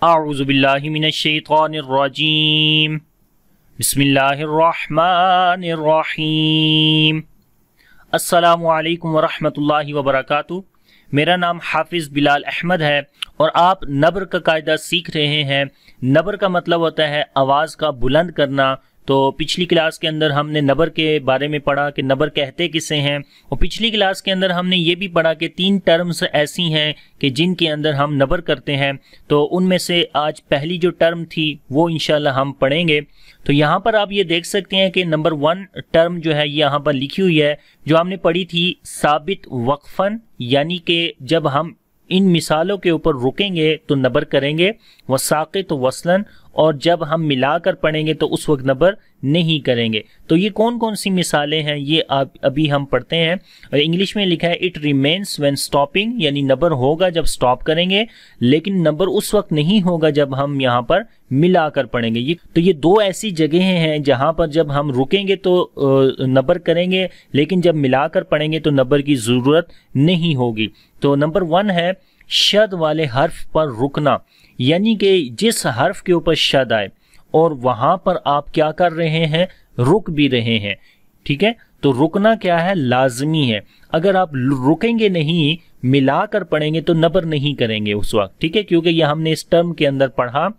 अऊज़ु बिल्लाहि मिनश्शैतानिर्रजीम बिस्मिल्लाहिर्रहमानिर्रहीम। अस्सलामु अलैकुम वरहमतुल्लाहि वबरकातुहू। मेरा नाम हाफिज़ बिलाल अहमद है और आप नब्र का कायदा सीख रहे हैं। नब्र का मतलब होता है आवाज़ का बुलंद करना। तो पिछली क्लास के अंदर हमने नबर के बारे में पढ़ा कि नबर कहते किसे हैं, और पिछली क्लास के अंदर हमने ये भी पढ़ा कि 3 टर्म्स ऐसी हैं कि जिनके अंदर हम नबर करते हैं। तो उनमें से आज पहली जो टर्म थी वो इंशाल्लाह हम पढ़ेंगे। तो यहाँ पर आप ये देख सकते हैं कि नंबर 1 टर्म जो है यहाँ पर लिखी हुई है, जो हमने पढ़ी थी साबित वक्फन, यानी कि जब हम इन मिसालों के ऊपर रुकेंगे तो नबर करेंगे, व साक़ित वसलन, और जब हम मिलाकर पढ़ेंगे तो उस वक्त नबर नहीं करेंगे। तो ये कौन कौन सी मिसालें हैं ये अभी हम पढ़ते हैं। और इंग्लिश में लिखा है इट रिमेन्स व्हेन स्टॉपिंग, यानी नबर होगा जब स्टॉप करेंगे, लेकिन नबर उस वक्त नहीं होगा जब हम यहाँ पर मिलाकर पढ़ेंगे। ये 2 ऐसी जगहें हैं जहाँ पर जब हम रुकेंगे तो नबर करेंगे, लेकिन जब मिलाकर पढ़ेंगे तो नबर की ज़रूरत नहीं होगी। तो नंबर 1 है शद वाले हर्फ पर रुकना, यानी कि जिस हर्फ के ऊपर शद आए और वहां पर आप क्या कर रहे हैं, रुक भी रहे हैं। ठीक है, तो रुकना क्या है, लाजमी है। अगर आप रुकेंगे नहीं, मिलाकर पढ़ेंगे तो नबर नहीं करेंगे उस वक्त। ठीक है, क्योंकि यह हमने इस टर्म के अंदर पढ़ा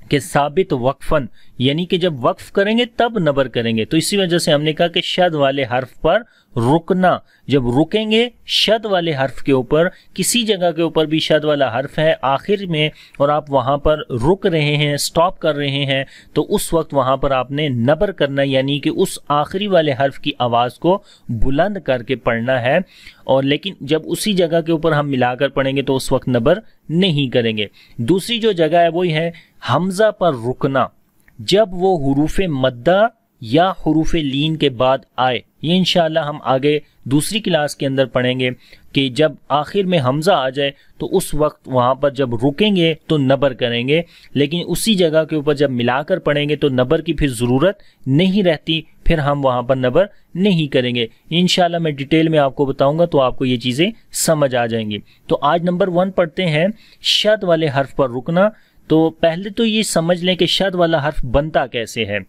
कि साबित वक्फन, यानी कि जब वक्फ करेंगे तब नबर करेंगे। तो इसी वजह से हमने कहा कि शद वाले हर्फ पर रुकना, जब रुकेंगे शद वाले हर्फ के ऊपर, किसी जगह के ऊपर भी शद वाला हर्फ है आखिर में और आप वहां पर रुक रहे हैं, स्टॉप कर रहे हैं, तो उस वक्त वहां पर आपने नबर करना, यानी कि उस आखिरी वाले हर्फ की आवाज को बुलंद करके पढ़ना है। और लेकिन जब उसी जगह के ऊपर हम मिलाकर पढ़ेंगे तो उस वक्त नबर नहीं करेंगे। दूसरी जो जगह है वही है हमजा पर रुकना, जब वो हुरूफे मद्दा या हुरूफे लीन के बाद आए। ये इंशाअल्लाह हम आगे दूसरी क्लास के अंदर पढ़ेंगे कि जब आखिर में हमजा आ जाए तो उस वक्त वहां पर जब रुकेंगे तो नबर करेंगे, लेकिन उसी जगह के ऊपर जब मिलाकर पढ़ेंगे तो नबर की फिर ज़रूरत नहीं रहती, फिर हम वहां पर नबर नहीं करेंगे। इंशाअल्लाह मैं डिटेल में आपको बताऊंगा तो आपको ये चीज़ें समझ आ जाएंगी। तो आज नंबर 1 पढ़ते हैं शद वाले हर्फ पर रुकना। तो पहले तो ये समझ लें कि शद वाला हर्फ बनता कैसे है।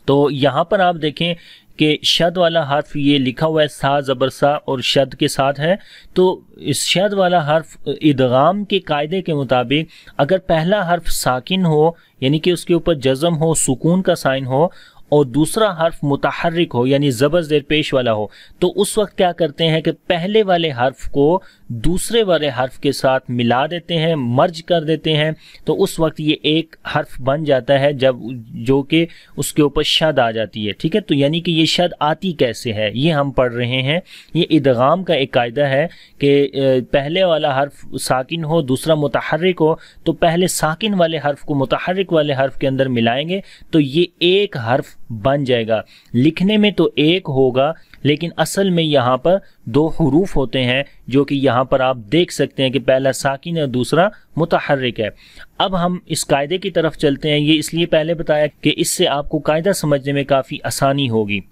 तो यहाँ पर आप देखें कि शद वाला हर्फ ये लिखा हुआ है सा ज़बर सा और शद के साथ है। तो इस शद वाला हर्फ इदगाम के कायदे के मुताबिक अगर पहला हर्फ साकिन हो, यानी कि उसके ऊपर जज़म हो, सुकून का साइन हो, और दूसरा हर्फ मुतहर्रिक हो यानी ज़बर ज़ेर पेश वाला हो, तो उस वक्त क्या करते हैं कि पहले वाले हर्फ को दूसरे वाले हर्फ के साथ मिला देते हैं, मर्ज कर देते हैं। तो उस वक्त ये एक हर्फ बन जाता है जब जो कि उसके ऊपर शद आ जाती है। ठीक है, तो यानी कि ये शद आती कैसे है ये हम पढ़ रहे हैं। ये इदगाम का एक कायदा है कि पहले वाला हर्फ साकिन हो, दूसरा मुतहर्रिक हो, तो पहले साकिन वाले हर्फ को मुतहर्रिक वाले हर्फ के अंदर मिलाएंगे तो ये एक हर्फ बन जाएगा। लिखने में तो एक होगा, लेकिन असल में यहाँ पर 2 हुरूफ होते हैं, जो कि यहाँ पर आप देख सकते हैं कि पहला साकिन है, दूसरा मुतहर्रिक है। अब हम इस कायदे की तरफ चलते हैं। ये इसलिए पहले बताया कि इससे आपको कायदा समझने में काफ़ी आसानी होगी।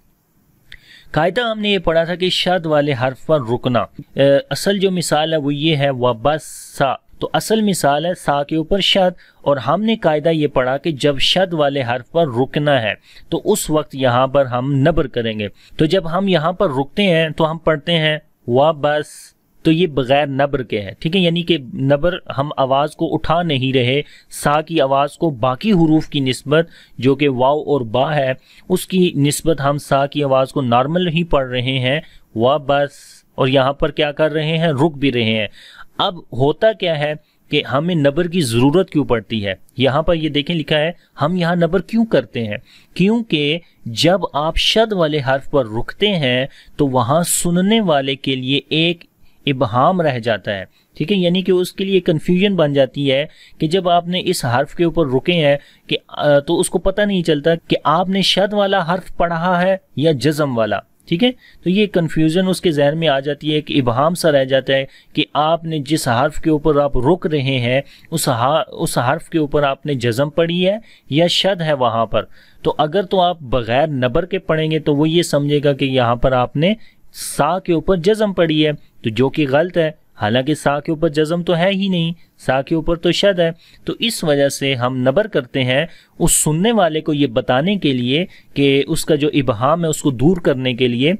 कायदा हमने ये पढ़ा था कि शद वाले हर्फ पर रुकना। असल जो मिसाल है वो ये है वबस्सा, तो असल मिसाल है सा के ऊपर शद, और हमने कायदा ये पढ़ा कि जब शद वाले हर्फ पर रुकना है तो उस वक्त यहाँ पर हम नबर करेंगे। तो जब हम यहाँ पर रुकते हैं तो हम पढ़ते हैं व बस, तो ये बगैर नबर के है। ठीक है, यानी कि नबर हम आवाज़ को उठा नहीं रहे, सा की आवाज़ को बाकी हुरूफ की निस्बत जो कि वाव और बा है उसकी निस्बत हम सा की आवाज़ को नॉर्मल ही पढ़ रहे हैं व बस, और यहाँ पर क्या कर रहे हैं, रुक भी रहे हैं। अब होता क्या है कि हमें नबर की ज़रूरत क्यों पड़ती है। यहाँ पर ये देखें लिखा है हम यहाँ नबर क्यों करते हैं, क्योंकि जब आप शद वाले हर्फ पर रुकते हैं तो वहाँ सुनने वाले के लिए एक इबहाम रह जाता है। ठीक है, यानी कि उसके लिए कंफ्यूजन बन जाती है कि जब आपने इस हर्फ के ऊपर रुके हैं कि तो उसको पता नहीं चलता कि आपने शद वाला हर्फ पढ़ा है या जज़म वाला। ठीक है, तो ये कंफ्यूजन उसके जहन में आ जाती है कि इबहाम सा रह जाता है कि आपने जिस हर्फ के ऊपर आप रुक रहे हैं उस हर्फ के ऊपर आपने जज़म पढ़ी है या शद है वहां पर। तो अगर तो आप बगैर नबर के पढ़ेंगे तो वो ये समझेगा कि यहाँ पर आपने सा के ऊपर जज़म पढ़ी है, तो जो कि गलत है। हालांकि सा के ऊपर जज़म तो है ही नहीं, सा के ऊपर तो शद है। तो इस वजह से हम नबर करते हैं उस सुनने वाले को ये बताने के लिए कि उसका जो इबहाम है उसको दूर करने के लिए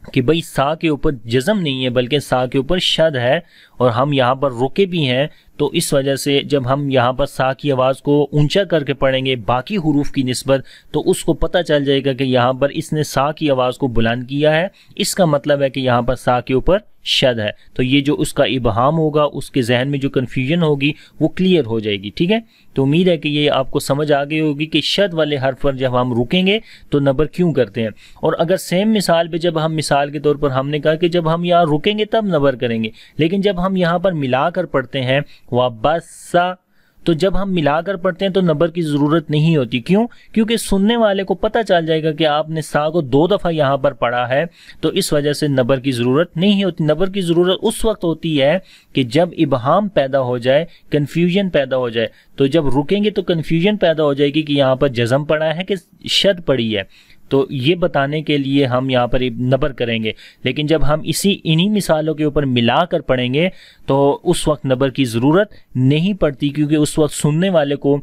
कि भाई सा के ऊपर जज़म नहीं है बल्कि सा के ऊपर शद है और हम यहाँ पर रुके भी हैं। तो इस वजह से जब हम यहाँ पर सा की आवाज़ को ऊंचा करके पढ़ेंगे बाकी हुरूफ की निस्बत, तो उसको पता चल जाएगा कि यहाँ पर इसने सा की आवाज़ को बुलंद किया है, इसका मतलब है कि यहाँ पर सा के ऊपर शद है। तो ये जो उसका इबहाम होगा, उसके जहन में जो कन्फ्यूजन होगी वो क्लियर हो जाएगी। ठीक है, तो उम्मीद है कि ये आपको समझ आ गई होगी कि शद वाले हर्फ पर जब हम रुकेंगे तो नबर क्यों करते हैं। और अगर सेम मिसाल पे जब हम मिसाल के तौर पर हमने कहा कि जब हम यहाँ रुकेंगे तब नबर करेंगे, लेकिन जब हम यहाँ पर मिलाकर पढ़ते हैं वाबसा, तो जब हम मिलाकर पढ़ते हैं तो नबर की ज़रूरत नहीं होती। क्यों? क्योंकि सुनने वाले को पता चल जाएगा कि आपने सा को 2 दफ़ा यहाँ पर पढ़ा है, तो इस वजह से नबर की ज़रूरत नहीं होती। नबर की ज़रूरत उस वक्त होती है कि जब इबहाम पैदा हो जाए, कन्फ्यूजन पैदा हो जाए। तो जब रुकेंगे तो कन्फ्यूजन पैदा हो जाएगी कि यहाँ पर जज़म पड़ा है कि शद पड़ी है, तो ये बताने के लिए हम यहाँ पर नबर करेंगे। लेकिन जब हम इन्हीं मिसालों के ऊपर मिलाकर पढ़ेंगे तो उस वक्त नबर की ज़रूरत नहीं पड़ती, क्योंकि उस वक्त सुनने वाले को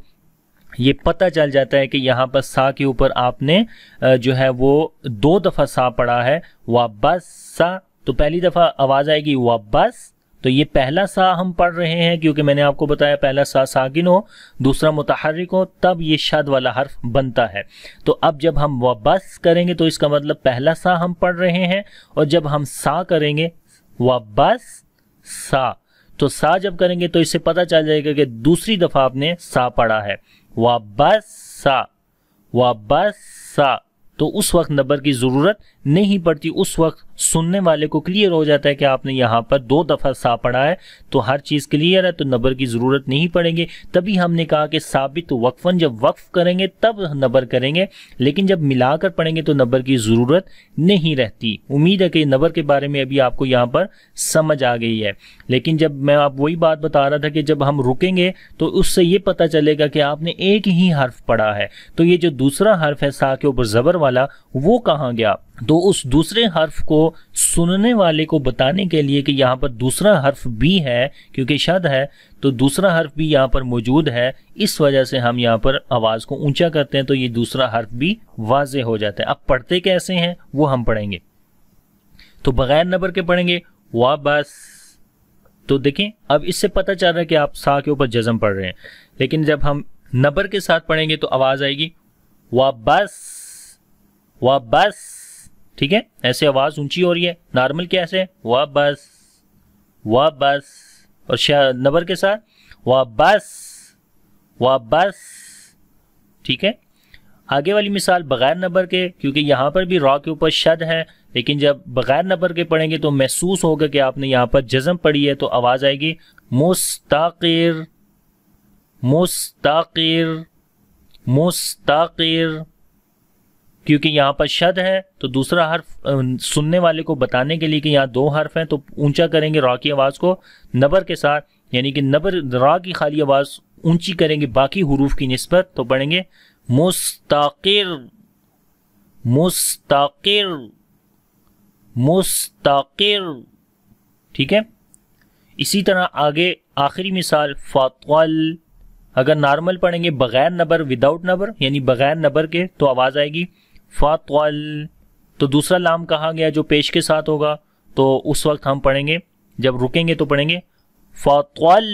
ये पता चल जाता है कि यहाँ पर सा के ऊपर आपने जो है वो 2 दफ़ा सा पढ़ा है, वाबसा। तो पहली दफ़ा आवाज़ आएगी वाबस, तो ये पहला सा हम पढ़ रहे हैं क्योंकि मैंने आपको बताया पहला सा साकिन हो, दूसरा मुतहर्रिक हो, तब ये शद वाला हर्फ बनता है। तो अब जब हम वाबस करेंगे तो इसका मतलब पहला सा हम पढ़ रहे हैं, और जब हम सा करेंगे वाबस सा, तो सा जब करेंगे तो इससे पता चल जाएगा कि दूसरी दफ़ा आपने सा पढ़ा है, वाबस सा। तो उस वक्त नबर की ज़रूरत नहीं पड़ती। उस वक्त सुनने वाले को क्लियर हो जाता है कि आपने यहाँ पर 2 दफ़ा सा पढ़ा है, तो हर चीज़ क्लियर है, तो नबर की ज़रूरत नहीं पड़ेंगे। तभी हमने कहा कि साबित वक्फन, जब वक्फ करेंगे तब नबर करेंगे, लेकिन जब मिलाकर पढ़ेंगे तो नबर की ज़रूरत नहीं रहती। उम्मीद है कि नबर के बारे में अभी आपको यहाँ पर समझ आ गई है। लेकिन जब मैं आप वही बात बता रहा था कि जब हम रुकेंगे तो उससे ये पता चलेगा कि आपने एक ही हर्फ पढ़ा है, तो ये जो दूसरा हर्फ है सा के ऊपर ज़बर वाला, वो कहाँ गया। तो उस दूसरे हर्फ को सुनने वाले को बताने के लिए कि यहाँ पर दूसरा हर्फ भी है, क्योंकि शद है तो दूसरा हर्फ भी यहाँ पर मौजूद है, इस वजह से हम यहाँ पर आवाज़ को ऊंचा करते हैं, तो ये दूसरा हर्फ भी वाज़े हो जाता है। अब पढ़ते कैसे हैं वो हम पढ़ेंगे। तो बगैर नबर के पढ़ेंगे वाबस। तो देखें, अब इससे पता चल रहा है कि आप सा के ऊपर जज़म पढ़ रहे हैं, लेकिन जब हम नबर के साथ पढ़ेंगे तो आवाज़ आएगी वाबस। ठीक है, ऐसे आवाज़ ऊंची हो रही है। नॉर्मल कैसे? वाबस। और नबर के साथ वाबस। ठीक है, आगे वाली मिसाल बगैर नबर के, क्योंकि यहाँ पर भी रॉ के ऊपर शद है, लेकिन जब बगैर नबर के पढ़ेंगे तो महसूस होगा कि आपने यहाँ पर जज़म पढ़ी है, तो आवाज़ आएगी मुस्ताकिर। क्योंकि यहाँ पर शद है तो दूसरा हर्फ सुनने वाले को बताने के लिए कि यहाँ 2 हर्फ हैं, तो ऊंचा करेंगे रॉ की आवाज़ को नबर के साथ, यानी कि नबर रॉ की खाली आवाज़ ऊंची करेंगे बाकी हुरूफ की निस्बत, तो पढ़ेंगे मुस्ताकिर। ठीक है, इसी तरह आगे आखिरी मिसाल फातवाल। अगर नॉर्मल पढ़ेंगे बगैर नबर, विदाउट नबर यानी बगैर नबर के, तो आवाज़ आएगी फातवाल। तो दूसरा लाम कहा गया जो पेश के साथ होगा, तो उस वक्त हम पढ़ेंगे, जब रुकेंगे तो पढ़ेंगे फातवाल।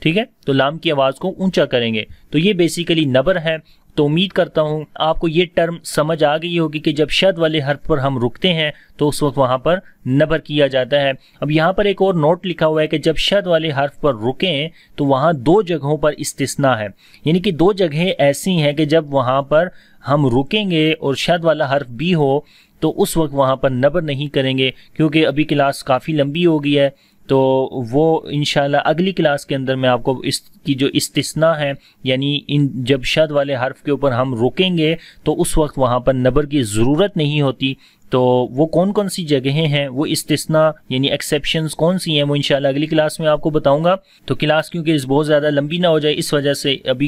ठीक है, तो लाम की आवाज़ को ऊंचा करेंगे। तो ये बेसिकली नबर है। तो उम्मीद करता हूँ आपको ये टर्म समझ आ गई होगी कि जब शद वाले हर्फ पर हम रुकते हैं तो उस वक्त वहाँ पर नबर किया जाता है। अब यहाँ पर एक और नोट लिखा हुआ है कि जब शद वाले हर्फ पर रुकें तो वहाँ 2 जगहों पर इस्तिस्ना है, यानी कि 2 जगहें ऐसी हैं कि जब वहाँ पर हम रुकेंगे और शद वाला हर्फ भी हो तो उस वक्त वहाँ पर नबर नहीं करेंगे, क्योंकि अभी क्लास काफ़ी लंबी हो गई है, तो वो इंशाल्लाह अगली क्लास के अंदर मैं आपको इसकी जो इस्तिस्ना है, यानी इन जब शद वाले हर्फ के ऊपर हम रुकेंगे तो उस वक्त वहाँ पर नबर की ज़रूरत नहीं होती, तो वो कौन कौन सी जगहें हैं, वो इस्तिस्ना यानी एक्सेप्शंस कौन सी हैं, वो इंशाल्लाह अगली क्लास में आपको बताऊंगा। तो क्लास क्योंकि बहुत ज़्यादा लंबी ना हो जाए इस वजह से अब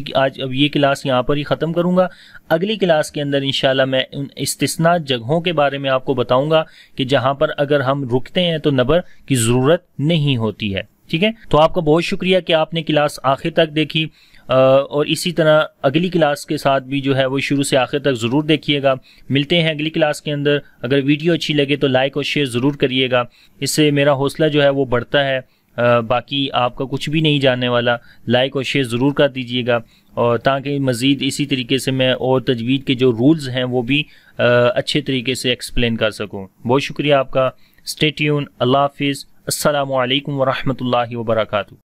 ये क्लास यहाँ पर ही ख़त्म करूँगा। अगली क्लास के अंदर इंशाल्लाह मैं उन इस्तिस्ना जगहों के बारे में आपको बताऊँगा कि जहाँ पर अगर हम रुकते हैं तो नबर की ज़रूरत नहीं होती है। ठीक है, तो आपका बहुत शुक्रिया कि आपने क्लास आखिर तक देखी, और इसी तरह अगली क्लास के साथ भी जो है वो शुरू से आखिर तक ज़रूर देखिएगा। मिलते हैं अगली क्लास के अंदर। अगर वीडियो अच्छी लगे तो लाइक और शेयर ज़रूर करिएगा, इससे मेरा हौसला जो है वो बढ़ता है। बाकी आपका कुछ भी नहीं जानने वाला, लाइक और शेयर ज़रूर कर दीजिएगा, और ताकि मज़ीद इसी तरीके से मैं और तजवीद के जो रूल्स हैं वो भी अच्छे तरीके से एक्सप्लेन कर सकूँ। बहुत शुक्रिया आपका। Stay tune. अल्लाह हाफिज़। अस्सलामु अलैकुम वरहमतुल्लाहि वबरकातुहू।